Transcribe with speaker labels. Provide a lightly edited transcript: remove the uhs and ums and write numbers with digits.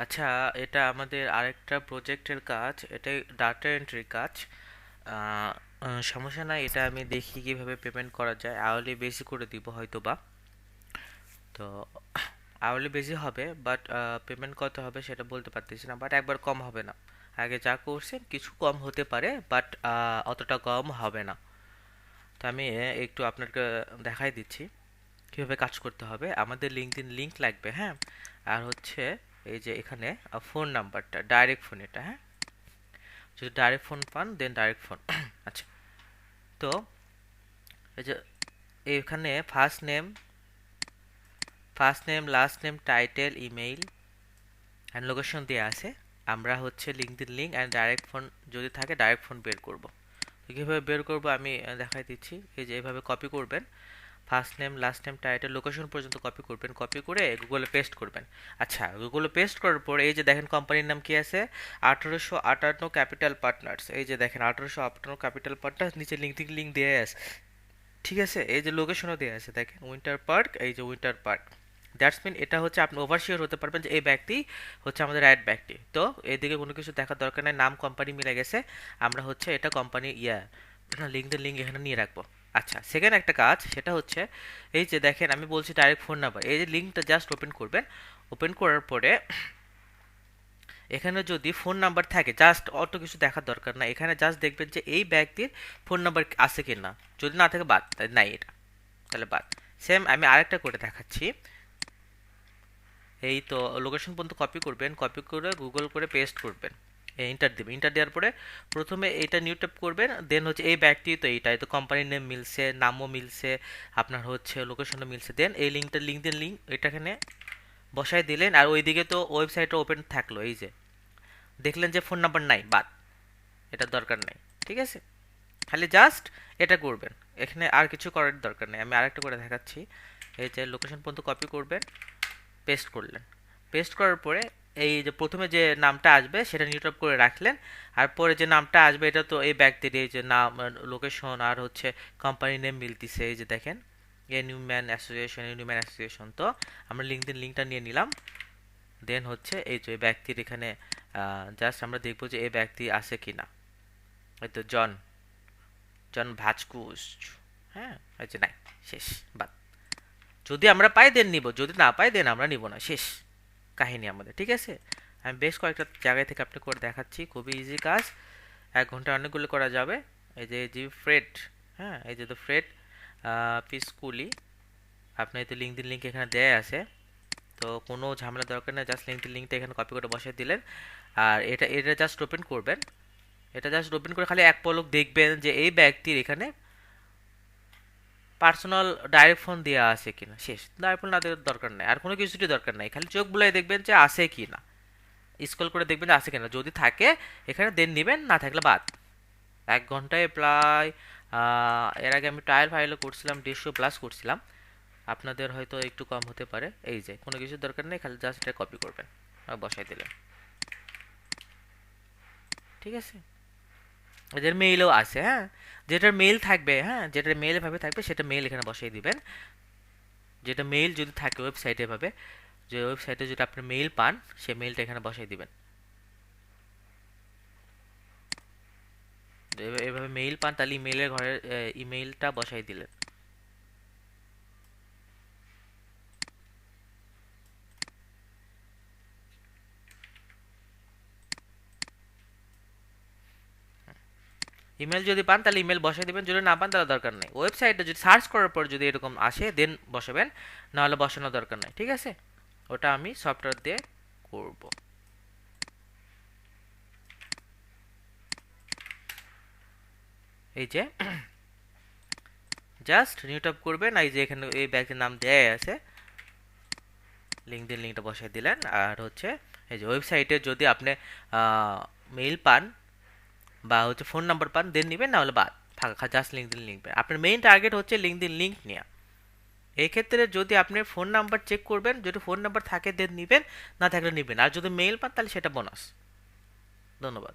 Speaker 1: আচ্ছা, এটা আমাদের আরেকটা প্রজেক্টের কাজ, এটা ডাটা এন্ট্রির কাজ। আহ, সমস্যা নাই, এটা আমি দেখি কিভাবে পেমেন্ট করা যায়। আওয়ারলি বেশি করে দিব হয়তো বা। তো আওয়ারলি বেশি হবে, বাট পেমেন্ট কত হবে সেটা বলতে পারতেছি না, বাট একবার কম হবে না। আগে যা করছেন কিছু কম হতে পারে, বাট অতটা কম হবে না। তো আমি একটু আপনাকে দেখাই দিচ্ছি কিভাবে কাজ করতে হবে। আমাদের লিঙ্কডইন লিংক লাগবে, হ্যাঁ। আর হচ্ছে এই যে এখানে ফোন নাম্বারটা, ডাইরেক্ট ফোন এটা, হ্যাঁ। যদি ডাইরেক্ট ফোন পান দেন ডাইরেক্ট ফোন। আচ্ছা, তো এই যে এখানে first name last name title email and location দেওয়া আছে। আমরা হচ্ছে LinkedIn link and direct phone যদি থাকে ডাইরেক্ট ফোন বের করব। তো কীভাবে বের করব আমি দেখাই দিচ্ছি। এই যে এইভাবে কপি করবেন, first name last name title location পর্যন্ত কপি করবেন, কপি করে গুগলে পেস্ট করবেন। আচ্ছা, গুগলে পেস্ট করার পর এই যে দেখেন কোম্পানির নাম কি আছে, 1858 ক্যাপিটাল পার্টনার্স। এই যে দেখেন 1858 ক্যাপিটাল পার্টনার্স, নিচে লিঙ্কডিন লিঙ্ক দেওয়া আছে, ঠিক আছে। এই যে লোকেশনও দেওয়া আছে দেখেন, উইন্টার পার্ক, এই যে উইন্টার পার্ক। দ্যাটস মিন এটা হচ্ছে আপনি ওভারশিওর হতে পারবেন যে এই ব্যক্তি হচ্ছে আমাদের রাইট ব্যক্তি। তো এদিকে কোনো কিছু দেখার দরকার নেই, নাম কোম্পানি মিলে গেছে। আমরা হচ্ছে এটা কোম্পানি লিঙ্কডইন লিঙ্ক এখানে নিয়ে রাখবো। আচ্ছা, সেকেন্ড একটা কাজ সেটা হচ্ছে এই যে দেখেন আমি বলছি ডাইরেক্ট ফোন নাম্বার, এই যে লিঙ্কটা জাস্ট ওপেন করবেন। ওপেন করার পরে এখানে যদি ফোন নাম্বার থাকে, জাস্ট অত কিছু দেখার দরকার না, এখানে জাস্ট দেখবেন যে এই ব্যক্তির ফোন নাম্বার আছে কি না। যদি না থাকে বাদ, নাই এটা, তাহলে বাদ। সেম আমি আরেকটা করে দেখাচ্ছি। এই তো লোকেশন পর্যন্ত কপি করবেন, কপি করে গুগল করে পেস্ট করবেন, ইন্টার দেবেন। ইন্টার দেওয়ার পরে প্রথমে এইটা নিউ ট্যাপ করবেন, দেন হচ্ছে এই ব্যক্তি তো এইটাই তো, কোম্পানির নেম মিলছে, নামও মিলছে, আপনার হচ্ছে লোকেশনও মিলছে। দেন এই লিঙ্কটা লিঙ্কডইন লিঙ্ক এটাখানে বসায় দিলেন, আর ওইদিকে তো ওয়েবসাইটটা ওপেন থাকলো। এই যে দেখলেন যে ফোন নাম্বার নাই, বাদ, এটা দরকার নেই, ঠিক আছে। খালি জাস্ট এটা করবেন, এখানে আর কিছু করার দরকার নেই। আমি আরেকটা করে দেখাচ্ছি। এই যে লোকেশন পর্যন্ত কপি করবেন, পেস্ট করলেন। পেস্ট করার পরে এই যে প্রথমে যে নামটা আসবে সেটা নিউট্রাপ করে রাখলেন। আর পরে যে নামটা আসবে এটা তো এই ব্যক্তির, এই যে নাম, লোকেশন আর হচ্ছে কোম্পানি নেম মিলতিছে। এই যে দেখেন ইউনিম্যান অ্যাসোসিয়েশন। তো আমরা লিঙ্কডিন লিঙ্কটা নিয়ে নিলাম। দেন হচ্ছে এই যে ব্যক্তির এখানে জাস্ট আমরা দেখবো যে এই ব্যক্তি আছে কি না। এই তো জন জন ভাজকুস, হ্যাঁ। এই যে নাই, শেষ, বাদ। যদি আমরা পাই দেন নিব, যদি না পাই দেন আমরা নিব না, শেষ কাহিনী আমাদের, ঠিক আছে। আমি বেশ কয়েকটা জায়গায় থেকে আপনি করে দেখাচ্ছি, খুবই ইজি কাজ, 1 ঘন্টা অনেকগুলো করা যাবে। এই যে ফ্রেড, হ্যাঁ, এই যে তো ফ্রেড পিসকুলি, আপনি এই তো লিঙ্কডিন লিঙ্ক এখানে দেয়া আছে। তো কোনো ঝামেলা দরকার নেই, জাস্ট লিঙ্কডিন লিঙ্কটা এখানে কপি করে বসিয়ে দিলেন। আর এটা এটা জাস্ট ওপেন করবেন। এটা জাস্ট ওপেন করে খালি এক পলক দেখবেন যে এই ব্যক্তির এখানে পার্সোনাল ডাইরেক্ট ফোন দেওয়া আছে কিনা, শেষ। ডাইরেক্ট ফোন না দেওয়ার দরকার নাই, আর কোনো কিছুরই দরকার নাই, খালি চোখ বুলাই দেখবেন যে আছে কি না, স্ক্রল করে দেখবেন যে আছে কিনা। যদি থাকে এখানে দেন নেবেন, না থাকলে বাদ। 1 ঘন্টায় প্রায় এর আগে আমি ট্রায়াল ফাইলও করছিলাম, 150+ করছিলাম। আপনাদের হয়তো একটু কম হতে পারে। এই যে কোনো কিছুর দরকার নেই, খালি জাস্ট এটা কপি করবেন আর বসাই দিলেন, ঠিক আছে। এদের মেইলও আছে, হ্যাঁ। যেটার মেইল থাকবে, হ্যাঁ, যেটার মেইল এভাবে থাকবে সেটা মেইল এখানে বসাই দিবেন। যেটা মেইল যদি থাকে ওয়েবসাইটে এভাবে, যে ওয়েবসাইটে যদি আপনি মেইল পান সেই মেইলটা এখানে বসাই দিবেন। এভাবে মেইল পান তাহলে ইমেইলের ঘরে ইমেইলটা বসাই দিলেন। ইমেল যদি পান তাহলে ইমেল বসাই দিবেন, যদি না পান তাহলে দরকার নেই। ওয়েবসাইটে যদি সার্চ করার পর যদি এরকম আসে দেন বসাবেন, নাহলে বসানোর দরকার নেই, ঠিক আছে। ওটা আমি সফটওয়্যার দিয়ে করব। এই যে জাস্ট নিউ ট্যাব করবেন, এই যে এখানে এই ব্যাগের নাম দেয়া আছে, লিঙ্কডিন লিঙ্কটা বসাই দিলেন। আর হচ্ছে এই যে ওয়েবসাইটে যদি আপনি মেইল পান বা হচ্ছে ফোন নাম্বার পান দেন নিবেন, না হলে বাদ, ফাঁকা জাস্ট লিঙ্কডিন লিঙ্ক। আপনার মেইন টার্গেট হচ্ছে লিঙ্কডিন লিঙ্ক নেওয়া। এই ক্ষেত্রে যদি আপনি ফোন নাম্বার চেক করবেন, যদি ফোন নাম্বার থাকে দেন নিবেন, না থাকলে নিবেন। আর যদি মেইল পান তাহলে সেটা বোনাস। ধন্যবাদ।